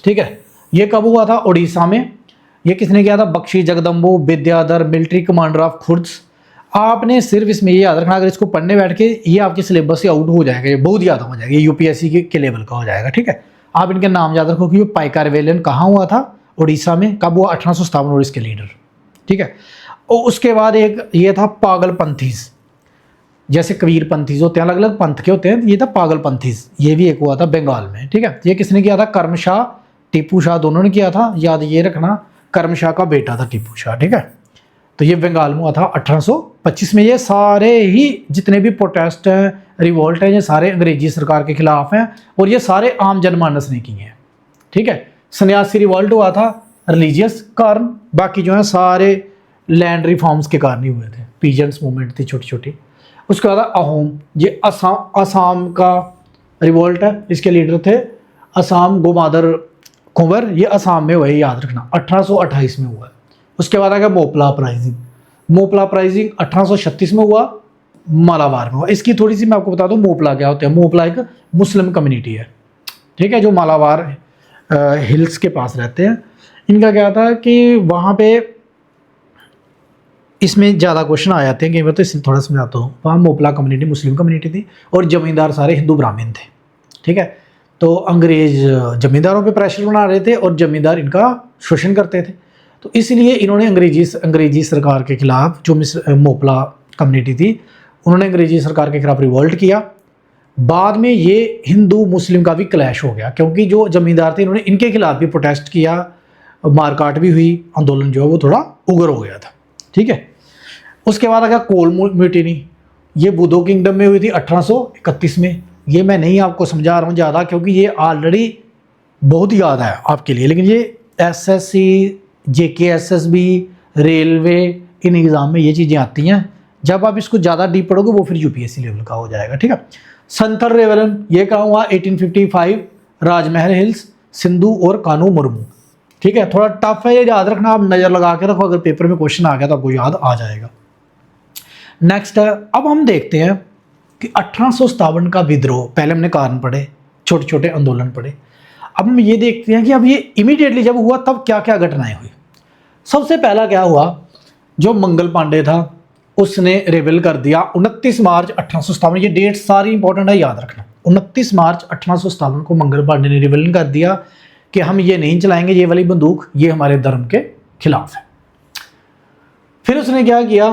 ठीक है। ये कब हुआ था? उड़ीसा में। ये किसने किया था? Bakhshi Jagabandhu Vidyadhar, military commander of Khurda. आपने सिर्फ इसमें ये याद रखना, अगर इसको पढ़ने बैठ के ये आपके सिलेबस से आउट हो जाएगा, ये बहुत ज़्यादा हो जाएगा, ये यूपीएससी के लेवल का हो जाएगा, ठीक है। आप इनके नाम याद रखो कि ये पाइका रेवेलियन कहाँ हुआ था? उड़ीसा में। कब हुआ? 1857। और इसके लीडर, ठीक है। और उसके बाद एक ये था पागलपंथीज, जैसे कबीर पंथीज होते हैं, अलग अलग पंथ के होते हैं, ये था पागलपंथीज। ये भी एक हुआ था बंगाल में, ठीक है। ये किसने किया था? कर्मशाह, टीपू शाह, दोनों ने किया था। याद ये रखना, कर्मशाह का बेटा था टीपू शाह, ठीक है। तो ये बंगाल में हुआ था 1825 में। ये सारे ही जितने भी प्रोटेस्ट हैं, रिवोल्ट हैं, ये सारे अंग्रेजी सरकार के खिलाफ हैं, और ये सारे आम जनमानस ने किए हैं, ठीक है। सन्यासी रिवोल्ट हुआ था रिलीजियस कारण, बाकी जो है सारे लैंड रिफॉर्म्स के कारण ही हुए थे, पीजेंट्स मूवमेंट थी छोटी छोटी। उसके बाद अहोम, ये असम का रिवोल्ट है, इसके लीडर थे असम गोमादर कुंवर। ये असम में हुआ है, याद रखना, 1828 में हुआ है। उसके बाद आ गया मोपला अपराइजिंग। मोपला अपराइजिंग 1836 में हुआ, मालाबार में हुआ। इसकी थोड़ी सी मैं आपको बता दूं, मोपला क्या होता है। मोपला एक मुस्लिम कम्युनिटी है, ठीक है, जो मालाबार हिल्स के पास रहते हैं। इनका क्या था कि वहाँ पे, इसमें ज़्यादा क्वेश्चन आ जाते हैं कि मैं तो इसमें थोड़ा समझाता हूँ। वहाँ मोपला कम्युनिटी मुस्लिम कम्युनिटी थी, और ज़मींदार सारे हिंदू ब्राह्मण थे, ठीक है। तो अंग्रेज ज़मींदारों पे प्रेशर बना रहे थे, और ज़मींदार इनका शोषण करते थे। तो इसलिए इन्होंने अंग्रेजी सरकार के खिलाफ, जो मोपला कम्युनिटी थी, उन्होंने अंग्रेजी सरकार के खिलाफ रिवोल्ट किया। बाद में ये हिंदू मुस्लिम का भी क्लैश हो गया, क्योंकि जो जमींदार थे इन्होंने इनके खिलाफ भी प्रोटेस्ट किया, मारकाट भी हुई, आंदोलन जो है वो थोड़ा उग्र हो गया था, ठीक है। उसके बाद आ गया कोल म्यूटिनी, ये बुदो किंगडम में हुई थी 1831 में। ये मैं नहीं आपको समझा रहा हूँ ज़्यादा क्योंकि ये ऑलरेडी बहुत याद है आपके लिए, लेकिन ये SSC, JKSSB, railway, in exam में ये चीज़ें आती हैं। जब आप इसको ज़्यादा डीप पढ़ोगे वो फिर यूपीएससी लेवल का हो जाएगा, ठीक है। संथर रेवलन ये कहाँ हुआ? 1855, राजमहल हिल्स, सिंधु और कानू मुर्मू, ठीक है। थोड़ा टफ है ये, याद रखना, आप नज़र लगा के रखो, अगर पेपर में क्वेश्चन आ गया तो आपको याद आ जाएगा। नेक्स्ट है, अब हम देखते हैं कि 1857 का विद्रोह, पहले हमने कारण पढ़े, छोटे छोटे आंदोलन पढ़े। अब हम ये देखते हैं कि अब ये इमीडिएटली जब हुआ तब क्या क्या घटनाएं हुई। सबसे पहला क्या हुआ, जो मंगल पांडे था उसने रेबेल कर दिया 29 मार्च 1857। ये डेट सारी इंपॉर्टेंट है, याद रखना। 29 मार्च 1857 को मंगल पांडे ने रेबेल कर दिया कि हम ये नहीं चलाएंगे, ये वाली बंदूक, ये हमारे धर्म के खिलाफ है। फिर उसने क्या किया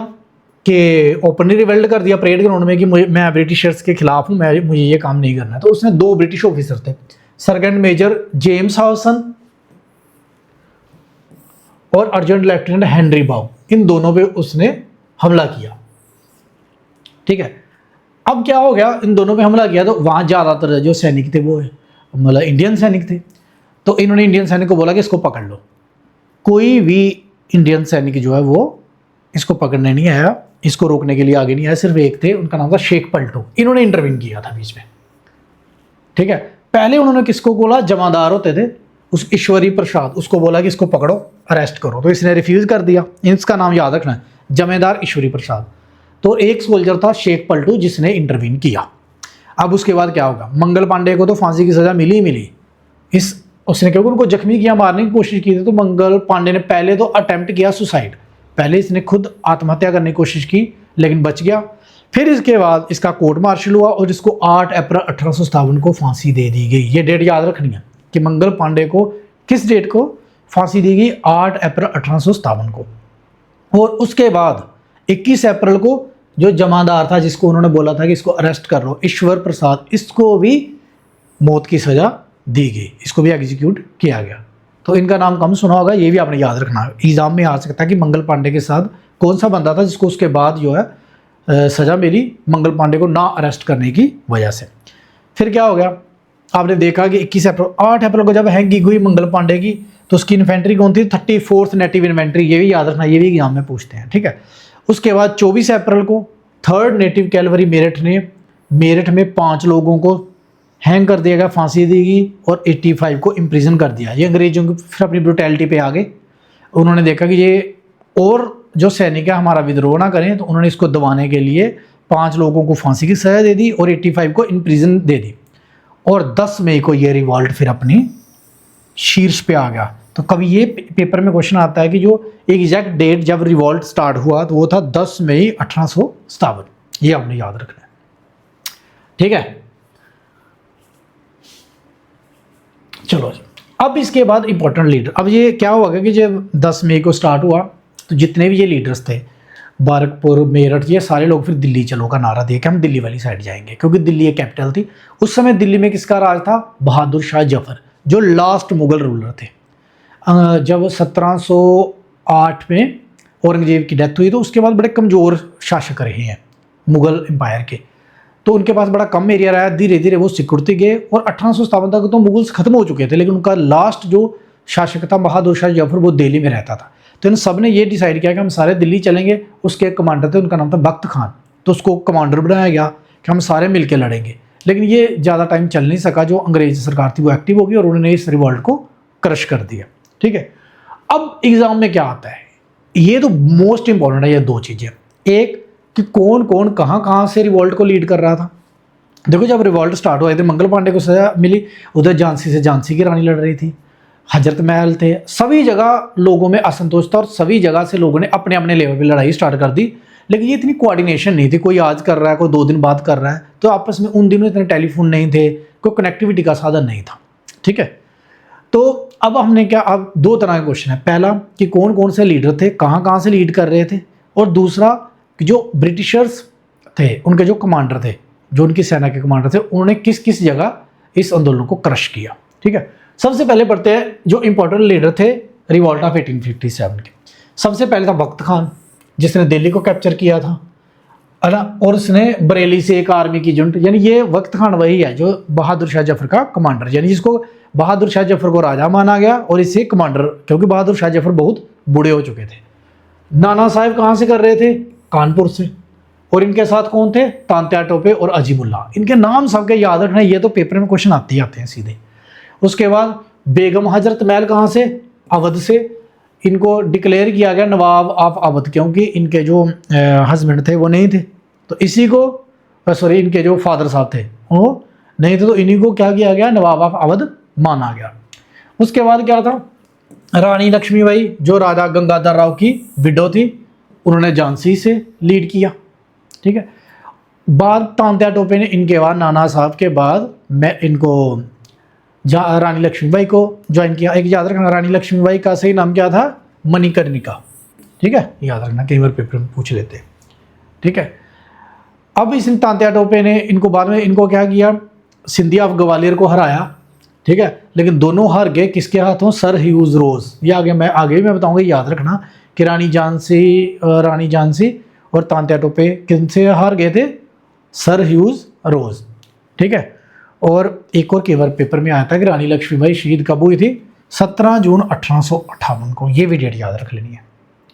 कि ओपनली रिवेल्ट कर दिया परेड ग्राउंड में कि मैं ब्रिटिशर्स के खिलाफ हूँ, मुझे ये काम नहीं करना है। तो उसने 2 ब्रिटिश ऑफिसर थे, सर्जेंट मेजर जेम्स हॉसन और अर्जेंट लेफ्टिनेंट हेनरी बाउ, इन दोनों पे उसने हमला किया, ठीक है। अब क्या हो गया, इन दोनों पे हमला किया तो वहाँ ज़्यादातर जो सैनिक थे वो मतलब इंडियन सैनिक थे। तो इन्होंने इंडियन सैनिक को बोला कि इसको पकड़ लो। कोई भी इंडियन सैनिक जो है वो इसको पकड़ने नहीं आया, इसको रोकने के लिए आगे नहीं आया। सिर्फ एक थे, उनका नाम था शेख पलटू, इन्होंने इंटरवीन किया था बीच में, ठीक है। पहले उन्होंने किसको बोला, जमादार होते थे उस ईश्वरी प्रसाद, उसको बोला कि इसको पकड़ो, अरेस्ट करो, तो इसने रिफ्यूज़ कर दिया। इसका नाम याद रखना है, जमेदार ईश्वरी प्रसाद। तो एक सोल्जर था शेख पलटू जिसने इंटरवीन किया। अब उसके बाद क्या होगा, मंगल पांडे को तो फांसी की सज़ा मिली ही मिली। उसने क्योंकि उनको जख्मी किया, मारने की कोशिश की थी। तो मंगल पांडे ने पहले तो अटेम्प्ट किया सुसाइड, पहले इसने खुद आत्महत्या करने की कोशिश की लेकिन बच गया। फिर इसके बाद इसका कोर्ट मार्शल हुआ और इसको 8 अप्रैल 1857 को फांसी दे दी गई। ये डेट याद रखनी है कि मंगल पांडे को किस डेट को फांसी दी गई, 8 अप्रैल 1857 को। और उसके बाद 21 अप्रैल को जो जमादार था जिसको उन्होंने बोला था कि इसको अरेस्ट कर लो, ईश्वर प्रसाद, इसको भी मौत की सज़ा दी गई, इसको भी एग्जीक्यूट किया गया। तो इनका नाम कम सुना होगा, ये भी आपने याद रखना है, एग्जाम में आ सकता है कि मंगल पांडे के साथ कौन सा बंदा था जिसको उसके बाद जो है सज़ा मिली मंगल पांडे को ना अरेस्ट करने की वजह से। फिर क्या हो गया, आपने देखा कि 21 अप्रैल 8 अप्रैल को जब हैंगिंग हुई मंगल पांडे की, तो उसकी इन्फेंट्री कौन थी, 34th नेटिव इन्फेंट्री, ये भी याद रखना, ये भी एग्जाम में पूछते हैं, ठीक है। उसके बाद 24 अप्रैल को 3rd नेटिव कैलवरी मेरठ में 5 लोगों को हैंग कर दिया गया, फांसी दी गई और 85 को इम्प्रिजन कर दिया। ये अंग्रेजों की फिर अपनी ब्रुटैलिटी पे आ गए। उन्होंने देखा कि ये और जो सैनिक है हमारा विद्रोह ना करें, तो उन्होंने इसको दबाने के लिए 5 लोगों को फांसी की सज़ा दे दी और 85 को इम्प्रिजन दे दी। और 10 मई को ये रिवॉल्ट फिर अपनी शीर्ष पे आ गया। तो कभी ये पेपर में क्वेश्चन आता है कि जो एग्जैक्ट डेट जब रिवॉल्ट स्टार्ट हुआ तो वो था 10 मई 1857, ये आपने याद रखना है, ठीक है। चलो अब इसके बाद इंपॉर्टेंट लीडर, अब ये क्या हुआ कि जब 10 मई को स्टार्ट हुआ तो जितने भी ये लीडर्स थे, बारकपुर, मेरठ, ये सारे लोग फिर दिल्ली चलो का नारा दे के हम दिल्ली वाली साइड जाएंगे, क्योंकि दिल्ली एक कैपिटल थी। उस समय दिल्ली में किसका राज था, बहादुर शाह जफर, जो लास्ट मुगल रूलर थे। जब 1708 में औरंगजेब की डेथ हुई तो उसके बाद बड़े कमज़ोर शासक रहे हैं मुगल एम्पायर के, तो उनके पास बड़ा कम एरिया रहा, धीरे धीरे वो सिकुड़ते गए और 1857 तक तो मुगल्स खत्म हो चुके थे, लेकिन उनका लास्ट जो शासक था बहादुर शाह जफर, वो दिल्ली में रहता था। तो इन सब ने ये डिसाइड किया कि हम सारे दिल्ली चलेंगे। उसके एक कमांडर थे, उनका नाम था बख्त खान, तो उसको कमांडर बनाया गया कि हम सारे मिलकर लड़ेंगे। लेकिन ये ज़्यादा टाइम चल नहीं सका, जो अंग्रेज सरकार थी वो एक्टिव हो गई और उन्होंने इस रिवॉल्ट को क्रश कर दिया, ठीक है। अब एग्ज़ाम में क्या आता है, ये तो मोस्ट इंपॉर्टेंट है, ये 2 चीज़ें। एक कि कौन कौन कहाँ से रिवॉल्ट को लीड कर रहा था। देखो जब रिवॉल्ट स्टार्ट हुआ, इधर मंगल पांडे को सजा मिली, उधर झांसी से झांसी की रानी लड़ रही थी, हजरत महल थे, सभी जगह लोगों में असंतोष था और सभी जगह से लोगों ने अपने अपने लेवल पे लड़ाई स्टार्ट कर दी। लेकिन ये इतनी कोऑर्डिनेशन नहीं थी, कोई आज कर रहा है, कोई 2 दिन बाद कर रहा है, तो आपस में उन दिनों इतने टेलीफोन नहीं थे, कोई कनेक्टिविटी का साधन नहीं था, ठीक है। तो अब हमने क्या, अब 2 तरह के क्वेश्चन है। पहला कि कौन कौन से लीडर थे, कहाँ से लीड कर रहे थे, और दूसरा कि जो ब्रिटिशर्स थे उनके जो कमांडर थे, जो उनकी सेना के कमांडर थे, उन्होंने किस किस जगह इस आंदोलन को क्रश किया, ठीक है। सबसे पहले पढ़ते हैं जो इंपॉर्टेंट लीडर थे रिवॉल्ट ऑफ 1857 के। सबसे पहले था बख्त खान, जिसने दिल्ली को कैप्चर किया था, है ना, और उसने बरेली से एक आर्मी की यूनिट, यानी ये वक्त खान वही है जो बहादुर शाह जफर का कमांडर, यानी जिसको बहादुर शाह जफर को राजा माना गया और इससे कमांडर, क्योंकि बहादुर शाह जफर बहुत बूढ़े हो चुके थे। नाना साहब कहाँ से कर रहे थे? कानपुर से। और इनके साथ कौन थे? तांत्या टोपे और अजीमुल्ला। इनके नाम सबके याद रखना, ये तो पेपर में क्वेश्चन आते ही आते हैं सीधे। उसके बाद बेगम हजरत महल कहाँ से? अवध से। इनको डिक्लेयर किया गया नवाब ऑफ अवध, क्योंकि इनके जो हस्बैंड थे वो नहीं थे, तो इसी को सॉरी इनके जो फादर साहब थे वो नहीं थे, तो इन्हीं को क्या किया गया? नवाब ऑफ अवध माना गया। उसके बाद क्या था? रानी लक्ष्मीबाई जो राजा गंगाधर राव की विडो थी, उन्होंने झांसी से लीड किया। ठीक है। बाद तांत्या टोपे ने इनके बाद नाना साहब के बाद मैं इनको रानी लक्ष्मीबाई को ज्वाइन किया। एक याद रखना, रानी लक्ष्मीबाई का सही नाम क्या था? मणिकर्णिका। ठीक है, याद रखना, कई बार पेपर में पूछ लेते हैं। ठीक है। अब इस तांत्या टोपे ने इनको बाद में इनको क्या किया? सिंधिया ऑफ ग्वालियर को हराया। ठीक है, लेकिन दोनों हार गए किसके हाथों? सर ह्यूज रोज। ये आगे मैं बताऊंगा, याद रखना कि रानी झांसी और तांत्या टोपे किनसे हार गए थे? सर ह्यूज रोज। ठीक है। और एक और केवल पेपर में आया था कि रानी लक्ष्मीबाई शहीद कब हुई थी? 17 जून 1858 को। ये भी डेट याद रख लेनी है।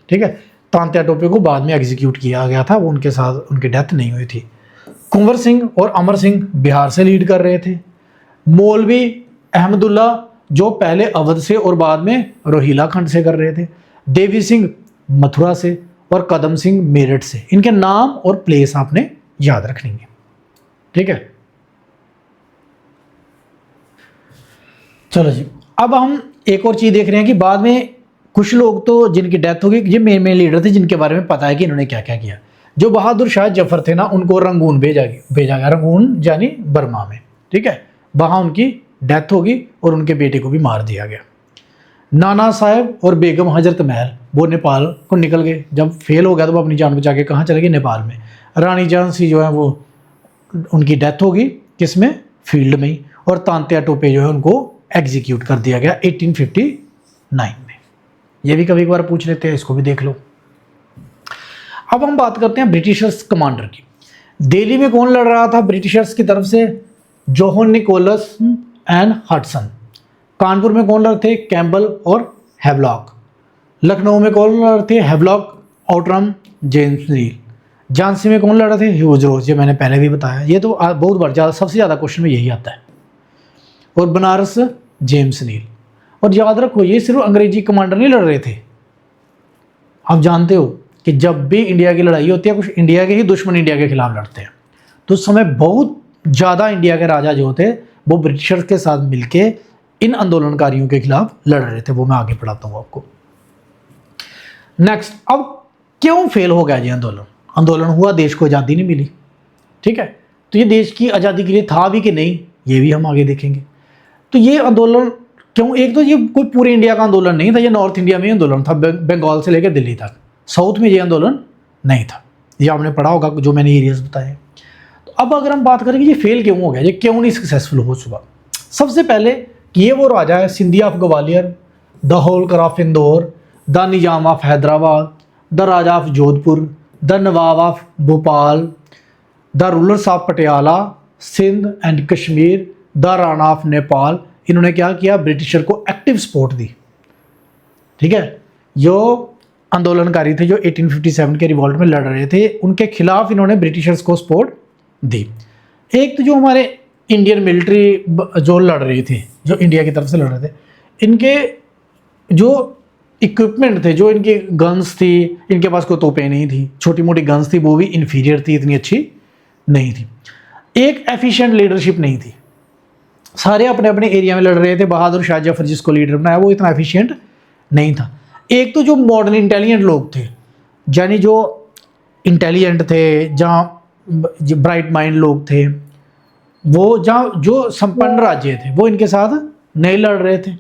ठीक है। तांत्या टोपे को बाद में एग्जीक्यूट किया गया था, वो उनके साथ उनकी डेथ नहीं हुई थी। कुंवर सिंह और अमर सिंह बिहार से लीड कर रहे थे। मौलवी अहमदुल्ला जो पहले अवध से और बाद में रोहिला खंड से कर रहे थे। देवी सिंह मथुरा से और कदम सिंह मेरठ से। इनके नाम और प्लेस आपने याद रखनी है। ठीक है। चलो जी, अब हम एक और चीज़ देख रहे हैं कि बाद में कुछ लोग तो जिनकी डेथ हो गई, ये मेन लीडर थे जिनके बारे में पता है कि इन्होंने क्या क्या किया। जो बहादुर शाह जफर थे ना, उनको रंगून भेजा गया, रंगून यानी बर्मा में। ठीक है, वहाँ उनकी डेथ होगी और उनके बेटे को भी मार दिया गया। नाना साहब और बेगम हजरत महल वो नेपाल को निकल गए। जब फेल हो गया तो वो अपनी जान बचा के कहाँ चले गए? नेपाल में। रानी झांसी जो है वो उनकी डेथ होगी किस में? फील्ड में ही। और तांत्या टोपे जो है उनको एग्जीक्यूट कर दिया गया 1859 में। ये भी कभी एक बार पूछ लेते हैं, इसको भी देख लो। अब हम बात करते हैं ब्रिटिशर्स कमांडर की। दिल्ली में कौन लड़ रहा था ब्रिटिशर्स की तरफ से? Johan Nicholas and Hudson. Kanpur में कौन लड़ थे? कैम्बल और हैवलॉक। लखनऊ में कौन लड़ थे? हैवलॉक, आउटरम, जेम्स नील। झांसी में कौन लड़ थे? ह्यूज रोज। ये मैंने पहले भी बताया, ये तो बहुत बार सबसे ज़्यादा क्वेश्चन में यही आता है। और बनारस जेम्स नील। और याद रखो, ये सिर्फ अंग्रेजी कमांडर नहीं लड़ रहे थे। आप जानते हो कि जब भी इंडिया की लड़ाई होती है, कुछ इंडिया के ही दुश्मन इंडिया के खिलाफ लड़ते हैं। तो उस समय बहुत ज़्यादा इंडिया के राजा जो थे वो ब्रिटिशर्स के साथ मिलके इन आंदोलनकारियों के खिलाफ लड़ रहे थे। वो मैं आगे पढ़ाता हूँ आपको। नेक्स्ट, अब क्यों फेल हो गया ये आंदोलन हुआ, देश को आज़ादी नहीं मिली। ठीक है, तो ये देश की आज़ादी के लिए था भी कि नहीं, ये भी हम आगे देखेंगे। तो ये आंदोलन क्यों? एक तो ये कोई पूरे इंडिया का आंदोलन नहीं था, ये नॉर्थ इंडिया में ही आंदोलन था, बंगाल से लेकर दिल्ली तक। साउथ में ये आंदोलन नहीं था। ये आपने पढ़ा होगा जो मैंने एरियाज बताए। तो अब अगर हम बात करें कि ये फेल क्यों हो गया, ये क्यों नहीं सक्सेसफुल हो चुका। सबसे पहले कि ये वो राजा है Scindia of Gwalior, the Holkar of Indore, the Nizam of Hyderabad, the raja of Jodhpur, the nawab of Bhopal, the rulers of Patiala, Sindh and Kashmir, the rana of Nepal. इन्होंने क्या किया? ब्रिटिशर को एक्टिव सपोर्ट दी। ठीक है, जो आंदोलनकारी थे जो 1857 के रिवॉल्ट में लड़ रहे थे, उनके खिलाफ इन्होंने ब्रिटिशर्स को सपोर्ट दी। एक तो जो हमारे इंडियन मिलिट्री जो लड़ रही थी, जो इंडिया की तरफ से लड़ रहे थे, इनके जो इक्विपमेंट थे, जो इनकी गन्स थी, इनके पास कोई तोपें नहीं थी, छोटी मोटी गन्स थी, वो भी इन्फीरियर थी, इतनी अच्छी नहीं थी। एक एफिशिएंट लीडरशिप नहीं थी, सारे अपने अपने एरिया में लड़ रहे थे। बहादुर शाह जफर जिसको लीडर बनाया वो इतना एफिशिएंट नहीं था। एक तो जो मॉडर्न इंटेलिजेंट लोग थे, यानी जो इंटेलिजेंट थे, जहाँ ब्राइट माइंड लोग थे, वो जहाँ जो संपन्न राज्य थे, वो इनके साथ नहीं लड़ रहे थे।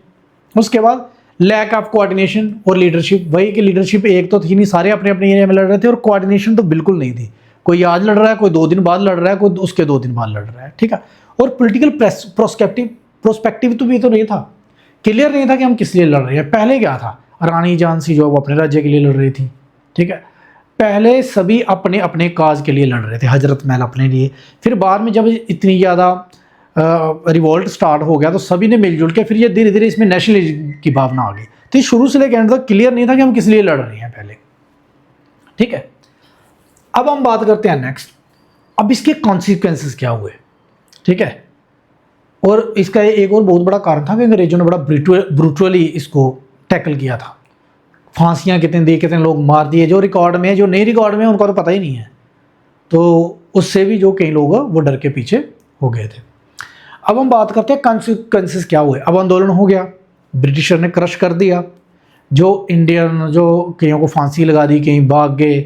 उसके बाद लैक ऑफ कोऑर्डिनेशन और लीडरशिप। वही कि लीडरशिप एक तो थी नहीं, सारे अपने अपने एरिया में लड़ रहे थे, और कोऑर्डिनेशन तो बिल्कुल नहीं थी। कोई आज लड़ रहा है, कोई 2 दिन बाद लड़ रहा है, कोई उसके 2 दिन बाद लड़ रहा है। ठीक है, और पॉलिटिकल प्रोस्पेक्टिव तो भी तो नहीं था, क्लियर नहीं था कि हम किस लिए लड़ रहे हैं। पहले क्या था, रानी झांसी जो वो अपने राज्य के लिए लड़ रही थी। ठीक है, पहले सभी अपने अपने काज के लिए लड़ रहे थे, हजरत महल अपने लिए। फिर बाद में जब इतनी ज़्यादा रिवोल्ट स्टार्ट हो गया तो सभी ने मिलजुल के फिर ये धीरे धीरे इसमें नेशनलिज्म की भावना आ गई। तो शुरू से लेकर एंड तक क्लियर नहीं था कि हम किस लिए लड़ रहे हैं पहले। ठीक है, अब हम बात करते हैं नेक्स्ट, अब इसके कॉन्सिक्वेंसेस क्या हुए। ठीक है, और इसका एक और बहुत बड़ा कारण था कि अंग्रेजों ने बड़ा ब्रूटली इसको टैकल किया था। फांसियाँ कितने दी, कितने लोग मार दिए, जो रिकॉर्ड में है, जो नहीं रिकॉर्ड में है उनको तो पता ही नहीं है। तो उससे भी जो कई लोग वो डर के पीछे हो गए थे। अब हम बात करते हैं कॉन्सिक्वेंसेस क्या हुए। अब आंदोलन हो गया, ब्रिटिशर ने क्रश कर दिया, जो इंडियन जो कईयों को फांसी लगा दी, कहीं भाग गए,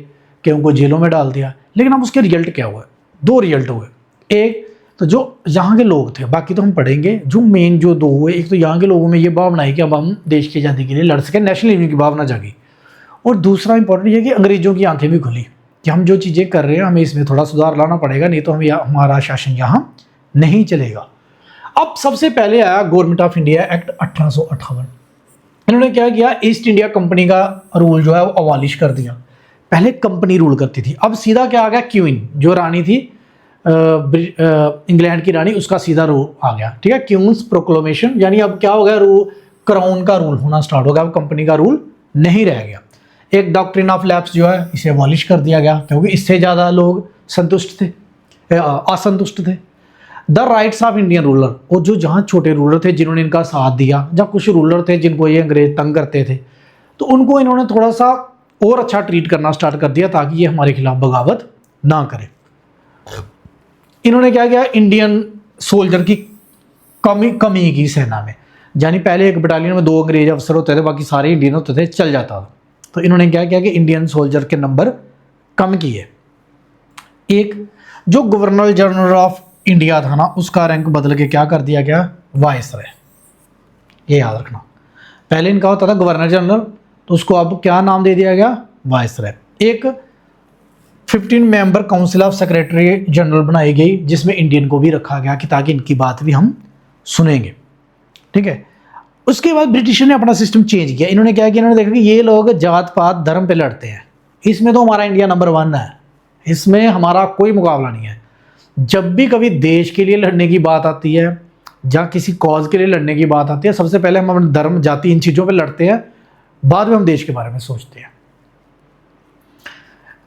कईयों को जेलों में डाल दिया। लेकिन अब उसके रिजल्ट क्या हुए? दो रिजल्ट हुए। एक तो जो यहाँ के लोग थे, बाकी तो हम पढ़ेंगे, जो मेन जो दो हुए, एक तो यहाँ के लोगों में ये भावना है कि अब हम देश की आज़ादी के लिए लड़ सकें, नेशनलिज्म की भावना जागी। और दूसरा इंपॉर्टेंट ये कि अंग्रेज़ों की आंखें भी खुली कि हम जो चीज़ें कर रहे हैं हमें इसमें थोड़ा सुधार लाना पड़ेगा, नहीं तो हमारा शासन यहाँ नहीं चलेगा। अब सबसे पहले आया गवर्नमेंट ऑफ इंडिया एक्ट 1858। इन्होंने क्या किया, ईस्ट इंडिया कंपनी का रूल जो है वो अबॉलिश कर दिया। पहले कंपनी रूल करती थी, अब सीधा क्या आ गया, क्वीन जो रानी थी इंग्लैंड की रानी, उसका सीधा रूल आ गया। ठीक है, क्वींस प्रोक्लेमेशन, यानी अब क्या हो गया, क्राउन का रूल होना स्टार्ट हो गया, अब कंपनी का रूल नहीं रह गया। एक डॉक्ट्रिन ऑफ लैप्स जो है इसे अबॉलिश कर दिया गया, क्योंकि इससे ज़्यादा लोग संतुष्ट थे, असंतुष्ट थे। The rights of Indian ruler, और जो जहाँ छोटे रूलर थे जिन्होंने इनका साथ दिया, जहाँ कुछ रूलर थे जिनको ये अंग्रेज तंग करते थे, तो उनको इन्होंने थोड़ा सा और अच्छा ट्रीट करना स्टार्ट कर दिया ताकि ये हमारे खिलाफ बगावत ना करें। इन्होंने क्या किया, इंडियन सोल्जर की कमी की सेना में, यानी पहले एक बटालियन में 2 अंग्रेज अफसर होते थे, बाकी सारे इंडियन होते थे, चल जाता था। तो इन्होंने क्या किया कि इंडियन सोल्जर के नंबर कम किए। एक जो गवर्नर जनरल ऑफ इंडिया था ना, उसका रैंक बदल के क्या कर दिया गया, वाइसरॉय। ये याद रखना, पहले इनका होता था गवर्नर जनरल, तो उसको अब क्या नाम दे दिया गया, वाइसरॉय। एक 15 member council of secretary general बनाई गई, जिसमें इंडियन को भी रखा गया कि ताकि इनकी बात भी हम सुनेंगे। ठीक है, उसके बाद ब्रिटिशर ने अपना सिस्टम चेंज किया। इन्होंने क्या किया, इन्होंने देखा कि ये लोग जात पात धर्म पे लड़ते हैं, इसमें तो हमारा इंडिया नंबर 1 है, इसमें हमारा कोई मुकाबला नहीं है। जब भी कभी देश के लिए लड़ने की बात आती है या किसी कॉज के लिए लड़ने की बात आती है, सबसे पहले हम अपने धर्म जाति इन चीज़ों पे लड़ते हैं, बाद में हम देश के बारे में सोचते हैं।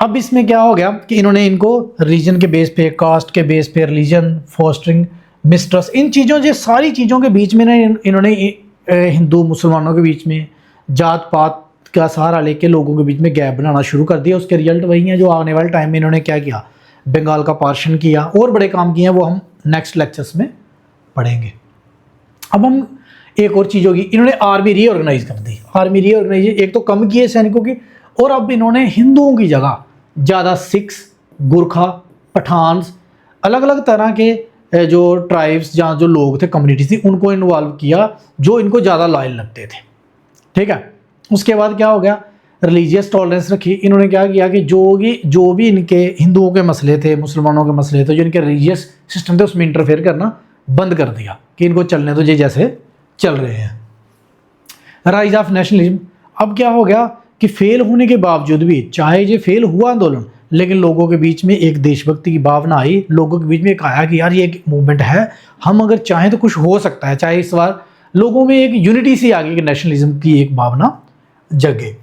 अब इसमें क्या हो गया कि इन्होंने इनको रीजन के बेस पे, कास्ट के बेस पे, रिलीजन, फोस्टरिंग, मिसट्रस्ट, इन चीज़ों से सारी चीज़ों के बीच में इन्होंने हिंदू मुसलमानों के बीच में जात पात का सहारा लेके लोगों के बीच में गैप बनाना शुरू कर दिया। उसके रिजल्ट वही हैं जो आने वाले टाइम में इन्होंने क्या किया, बंगाल का पार्टीशन किया, और बड़े काम किए हैं, वो हम नेक्स्ट लेक्चर्स में पढ़ेंगे। अब हम एक और चीज़ होगी, इन्होंने आर्मी रीऑर्गेनाइज कर दी। आर्मी रीऑर्गेनाइज एक तो कम किए सैनिकों की, और अब इन्होंने हिंदुओं की जगह ज़्यादा सिख्स, गुरखा, पठान्स, अलग अलग तरह के जो ट्राइब्स जहाँ जो लोग थे, कम्युनिटी थी, उनको इन्वॉल्व किया जो इनको ज़्यादा लॉयल लगते थे। ठीक है, उसके बाद क्या हो गया, रिलीजियस टॉलरेंस रखी। इन्होंने क्या किया कि जो भी इनके हिंदुओं के मसले थे, मुसलमानों के मसले थे, जो इनके रिलीजियस सिस्टम थे, उसमें इंटरफेयर करना बंद कर दिया कि इनको चलने दो जैसे चल रहे हैं। राइज ऑफ नेशनलिज्म, अब क्या हो गया कि फेल होने के बावजूद भी, चाहे ये फेल हुआ आंदोलन, लेकिन लोगों के बीच में एक देशभक्ति की भावना आई, लोगों के बीच में एक आया कि यार ये एक मूवमेंट है, हम अगर चाहें तो कुछ हो सकता है। चाहे इस बार लोगों में एक यूनिटी सी आ गई कि नेशनलिज्म की एक भावना जगे।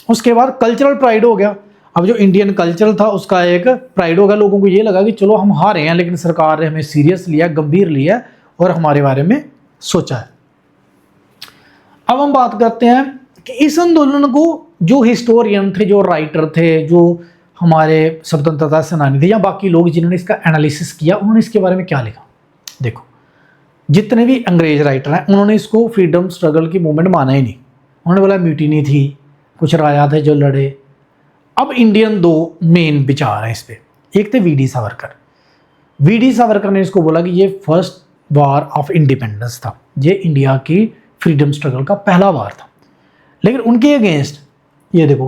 उसके बाद कल्चरल प्राइड हो गया। अब जो इंडियन कल्चर था उसका एक प्राइड हो गया, लोगों को ये लगा कि चलो हम हारे हैं लेकिन सरकार ने हमें सीरियस लिया, गंभीर लिया और हमारे बारे में सोचा है। अब हम बात करते हैं कि इस आंदोलन को जो हिस्टोरियन थे, जो राइटर थे, जो हमारे स्वतंत्रता सेनानी थे या बाकी लोग जिन्होंने इसका एनालिसिस किया, उन्होंने इसके बारे में क्या लिखा। देखो, जितने भी अंग्रेज राइटर हैं उन्होंने इसको फ्रीडम स्ट्रगल की मूवमेंट माना ही नहीं। उन्होंने बोला म्यूटिनी थी, कुछ राजा थे जो लड़े। अब इंडियन 2 मेन विचार हैं इस पर। एक थे वीडी सावरकर। वीडी सावरकर ने इसको बोला कि ये फर्स्ट वार ऑफ इंडिपेंडेंस था, ये इंडिया की फ्रीडम स्ट्रगल का पहला वार था। लेकिन उनके अगेंस्ट ये देखो,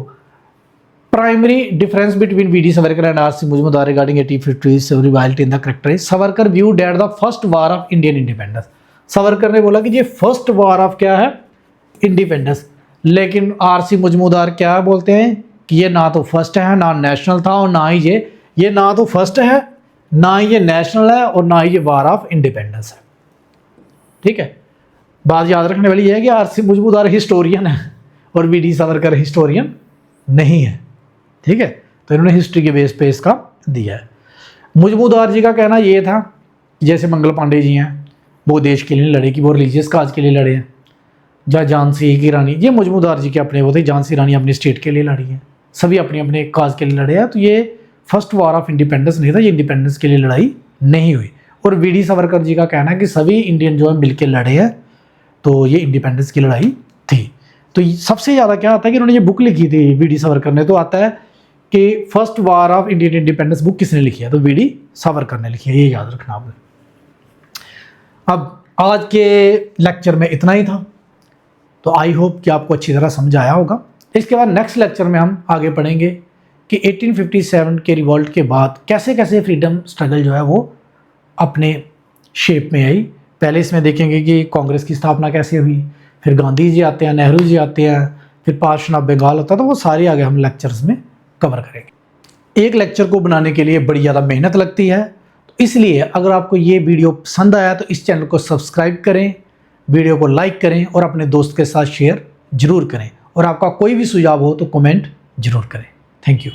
primary difference between VD Savarkar and R C. Majumdar regarding 1850 revolt in the character is Savarkar view date the first war of Indian independence. Savarkar ने बोला कि ये फर्स्ट वार ऑफ क्या है, इंडिपेंडेंस। लेकिन आर.सी. मुजुमदार क्या बोलते हैं, कि ये ना तो फर्स्ट है, ना नेशनल था, और ना ही ये ना तो फर्स्ट है, ना ही ये नेशनल है, और ना ही ये वार ऑफ इंडिपेंडेंस है। ठीक है, बात याद रखने वाली है कि आरसी मुजमुदार हिस्टोरियन है और वीडी सावरकर हिस्टोरियन नहीं है। ठीक है, तो इन्होंने हिस्ट्री के बेस पे इसका दिया है। मुजमुदार जी का कहना ये था, जैसे मंगल पांडे जी हैं, वो देश के लिए लड़े कि वो रिलीजियस काज के लिए लड़े हैं। जहाँ झांसी की रानी, ये मुजमुदार जी के अपने वो थे, झांसी रानी अपनी स्टेट के लिए लड़ी है, सभी अपने अपने काज के लिए लड़े हैं। तो ये फर्स्ट वार ऑफ इंडिपेंडेंस नहीं था, ये इंडिपेंडेंस के लिए लड़ाई नहीं हुई। और वीडी सावरकर जी का कहना है कि सभी इंडियन जो है मिल के लड़े हैं, तो ये इंडिपेंडेंस की लड़ाई थी। तो सबसे ज़्यादा क्या आता है कि उन्होंने ये बुक लिखी थी वीडी सावरकर ने, तो आता है कि first war of Indian independence book किसने लिखी है, तो वीडी सावरकर ने लिखी है, ये याद रखना आपने। अब आज के लेक्चर में इतना ही था, तो आई होप कि आपको अच्छी तरह समझ आया होगा। इसके बाद नेक्स्ट लेक्चर में हम आगे पढ़ेंगे कि 1857 के रिवॉल्ट के बाद कैसे कैसे फ्रीडम स्ट्रगल जो है वो अपने शेप में आई। पहले इसमें देखेंगे कि कांग्रेस की स्थापना कैसे हुई, फिर गांधी जी आते हैं, नेहरू जी आते हैं, फिर पार्टीशन ऑफ बंगाल होता है, तो वो सारे आगे हम लेक्चर्स में कवर करेंगे। एक लेक्चर को बनाने के लिए बड़ी ज़्यादा मेहनत लगती है, तो इसलिए अगर आपको ये वीडियो पसंद आया तो इस चैनल को सब्सक्राइब करें, वीडियो को लाइक करें और अपने दोस्त के साथ शेयर जरूर करें, और आपका कोई भी सुझाव हो तो कमेंट जरूर करें। Thank you.